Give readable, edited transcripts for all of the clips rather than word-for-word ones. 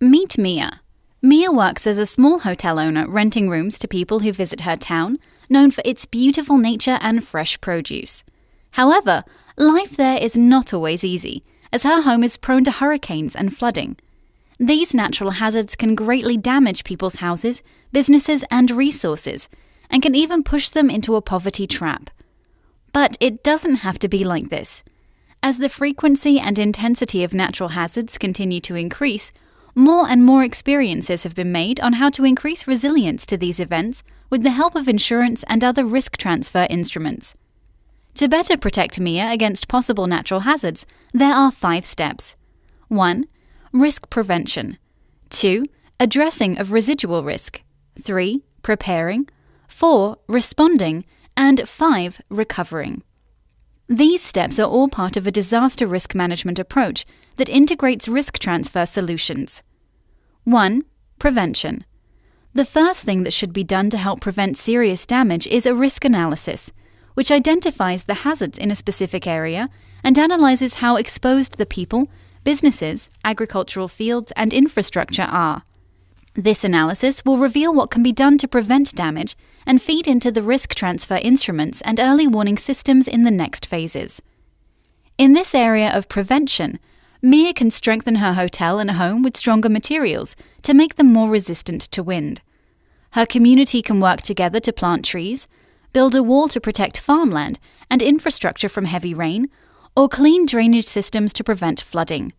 Meet Mia. Mia works as a small hotel owner renting rooms to people who visit her town, known for its beautiful nature and fresh produce. However, life there is not always easy, as her home is prone to hurricanes and flooding. These natural hazards can greatly damage people's houses, businesses, and resources, and can even push them into a poverty trap. But it doesn't have to be like this. As the frequency and intensity of natural hazards continue to increase, more and more experiences have been made on how to increase resilience to these events with the help of insurance and other risk transfer instruments. To better protect Mia against possible natural hazards, there are 5 steps. 1. Risk prevention. 2. Addressing of residual risk. 3. Preparing. 4. Responding. And 5. Recovering. These steps are all part of a disaster risk management approach that integrates risk transfer solutions. 1. Prevention. The first thing that should be done to help prevent serious damage is a risk analysis, which identifies the hazards in a specific area and analyzes how exposed the people, businesses, agricultural fields, and infrastructure are. This analysis will reveal what can be done to prevent damage and feed into the risk transfer instruments and early warning systems in the next phases. In this area of prevention, Mia can strengthen her hotel and home with stronger materials to make them more resistant to wind. Her community can work together to plant trees, build a wall to protect farmland and infrastructure from heavy rain, or clean drainage systems to prevent flooding.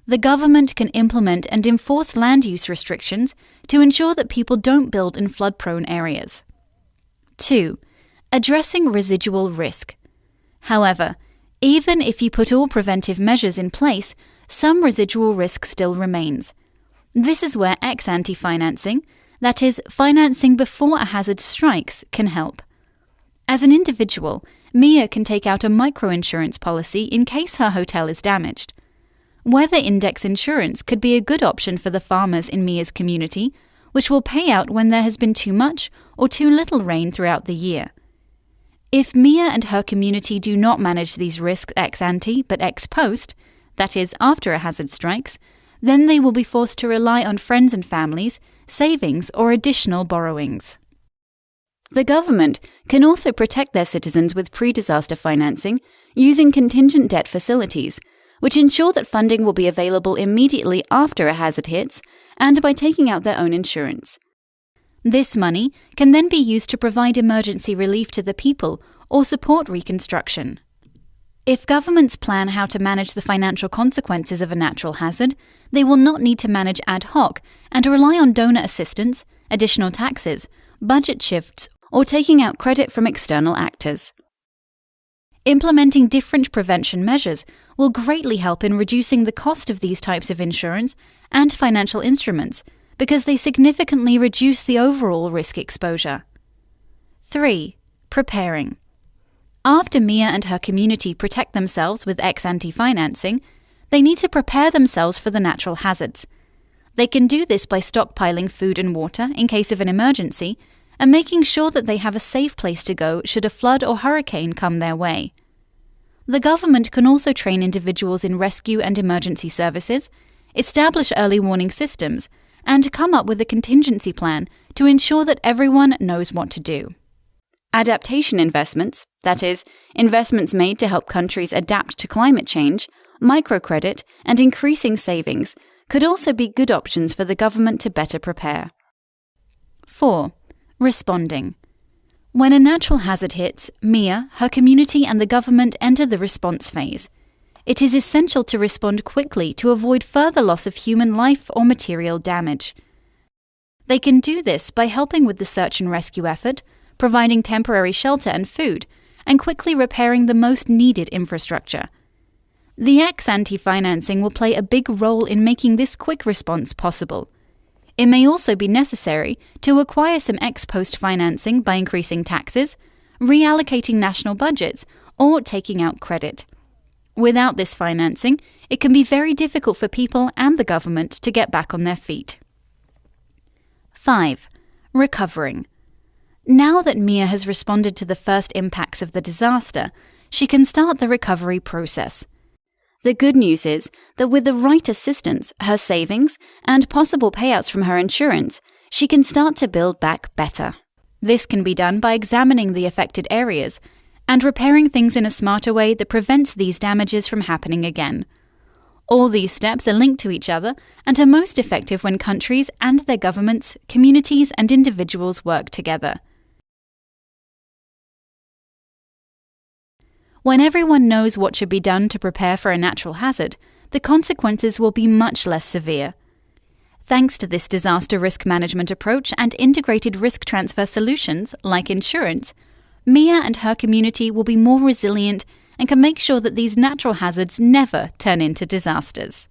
The government can implement and enforce land use restrictions to ensure that people don't build in flood-prone areas. 2. Addressing residual risk. However, even if you put all preventive measures in place, some residual risk still remains. This is where ex-ante financing, that is, financing before a hazard strikes, can help. As an individual, Mia can take out a microinsurance policy in case her hotel is damaged. Weather index insurance could be a good option for the farmers in Mia's community, which will pay out when there has been too much or too little rain throughout the year. If Mia and her community do not manage these risks ex ante but ex post, that is, after a hazard strikes, then they will be forced to rely on friends and families, savings, or additional borrowings. The government can also protect their citizens with pre-disaster financing using contingent debt facilities, which ensure that funding will be available immediately after a hazard hits and by taking out their own insurance. This money can then be used to provide emergency relief to the people or support reconstruction. If governments plan how to manage the financial consequences of a natural hazard, they will not need to manage ad hoc and rely on donor assistance, additional taxes, budget shifts, or taking out credit from external actors. Implementing different prevention measures will greatly help in reducing the cost of these types of insurance and financial instruments because they significantly reduce the overall risk exposure. 3. Preparing. After Mia and her community protect themselves with ex-ante financing, they need to prepare themselves for the natural hazards. They can do this by stockpiling food and water in case of an emergency and making sure that they have a safe place to go should a flood or hurricane come their way. The government can also train individuals in rescue and emergency services, establish early warning systems, and come up with a contingency plan to ensure that everyone knows what to do. Adaptation investments, that is, investments made to help countries adapt to climate change, microcredit, and increasing savings, could also be good options for the government to better prepare. 4. Responding. When a natural hazard hits, Mia, her community, and the government enter the response phase. It is essential to respond quickly to avoid further loss of human life or material damage. They can do this by helping with the search and rescue effort, providing temporary shelter and food, and quickly repairing the most needed infrastructure. The ex-ante financing will play a big role in making this quick response possible. It may also be necessary to acquire some ex-post financing by increasing taxes, reallocating national budgets, or taking out credit. Without this financing, it can be very difficult for people and the government to get back on their feet. 5. Recovering. Now that Mia has responded to the first impacts of the disaster, she can start the recovery process. The good news is that with the right assistance, her savings, and possible payouts from her insurance, she can start to build back better. This can be done by examining the affected areas and repairing things in a smarter way that prevents these damages from happening again. All these steps are linked to each other and are most effective when countries and their governments, communities, and individuals work together. When everyone knows what should be done to prepare for a natural hazard, the consequences will be much less severe. Thanks to this disaster risk management approach and integrated risk transfer solutions, like insurance, Mia and her community will be more resilient and can make sure that these natural hazards never turn into disasters.